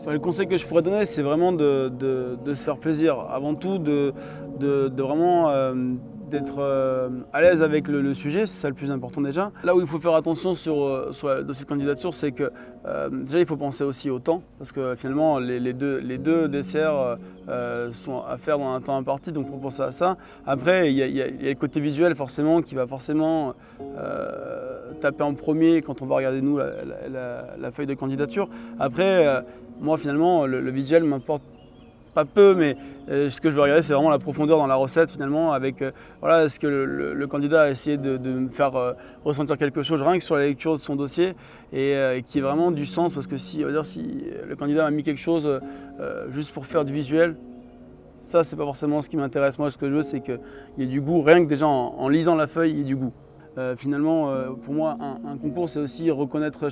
Le conseil que je pourrais donner, c'est vraiment de se faire plaisir. Avant tout, de vraiment d'être à l'aise avec le sujet, c'est ça le plus important déjà. Là où il faut faire attention sur le dossier de candidature, c'est que déjà il faut penser aussi au temps, parce que finalement les deux desserts sont à faire dans un temps imparti, donc il faut penser à ça. Après, il y a le côté visuel forcément qui va forcément taper en premier quand on va regarder nous la feuille de candidature. Après, moi finalement le visuel m'importe pas peu, mais ce que je veux regarder, c'est vraiment la profondeur dans la recette finalement, avec voilà, est-ce que le candidat a essayé de me faire ressentir quelque chose rien que sur la lecture de son dossier et qui ait vraiment du sens, parce que si le candidat a mis quelque chose juste pour faire du visuel, ça c'est pas forcément ce qui m'intéresse. Moi, ce que je veux, c'est qu'il y ait du goût, rien que déjà en lisant la feuille, il y ait du goût. Finalement, pour moi, un concours, c'est aussi reconnaître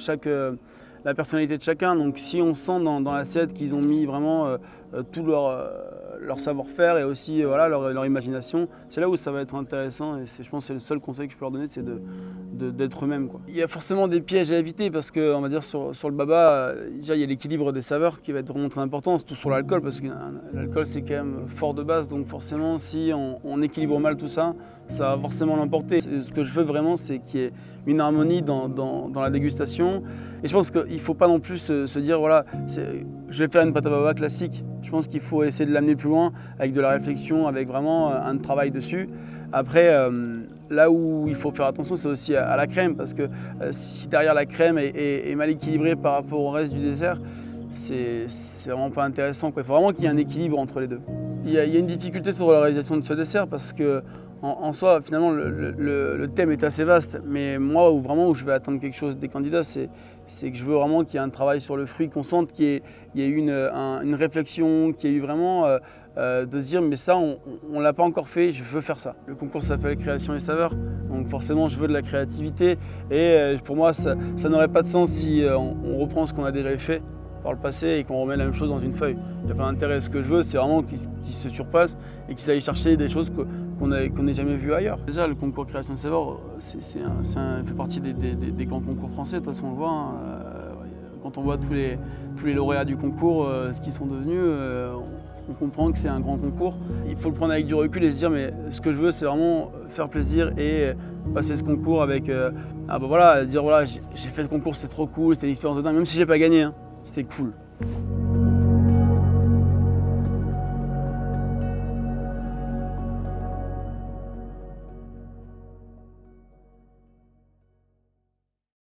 la personnalité de chacun. Donc si on sent dans l'assiette qu'ils ont mis vraiment tout leur savoir-faire et aussi voilà, leur imagination, c'est là où ça va être intéressant, et je pense que c'est le seul conseil que je peux leur donner, c'est d'être eux-mêmes, quoi. Il y a forcément des pièges à éviter, parce que on va dire sur le baba, déjà il y a l'équilibre des saveurs qui va être vraiment très important, surtout sur l'alcool, parce que l'alcool c'est quand même fort de base, donc forcément si on équilibre mal tout ça, ça va forcément l'emporter. Ce que je veux vraiment, c'est qu'il y ait une harmonie dans la dégustation. Et je pense qu'il ne faut pas non plus se dire, voilà, je vais faire une pâte à baba classique. Je pense qu'il faut essayer de l'amener plus loin avec de la réflexion, avec vraiment un travail dessus. Après, là où il faut faire attention, c'est aussi à la crème, parce que si derrière la crème est mal équilibrée par rapport au reste du dessert, c'est vraiment pas intéressant, quoi. Il faut vraiment qu'il y ait un équilibre entre les deux. Il y a une difficulté sur la réalisation de ce dessert, parce que en soi, finalement, le thème est assez vaste, mais moi, où je vais attendre quelque chose des candidats, c'est que je veux vraiment qu'il y ait un travail sur le fruit, qu'on sente qu'il y ait eu une réflexion, qu'il y ait eu vraiment de se dire, mais ça, on ne l'a pas encore fait, je veux faire ça. Le concours s'appelle Création et Saveurs, donc forcément, je veux de la créativité, et pour moi, ça n'aurait pas de sens si on reprend ce qu'on a déjà fait par le passé et qu'on remet la même chose dans une feuille. Il n'y a pas d'intérêt. Ce que je veux, c'est vraiment qu'ils se surpassent et qu'ils aillent chercher des choses qu'on n'ait jamais vues ailleurs. Déjà, le concours Création et Saveurs, fait partie des grands concours français. De toute façon, on le voit, hein. Quand on voit tous les lauréats du concours, ce qu'ils sont devenus, on comprend que c'est un grand concours. Il faut le prendre avec du recul et se dire, mais ce que je veux, c'est vraiment faire plaisir et passer ce concours avec, dire voilà, j'ai fait ce concours, c'était trop cool, c'était une expérience de dingue, même si j'ai pas gagné, hein, c'était cool.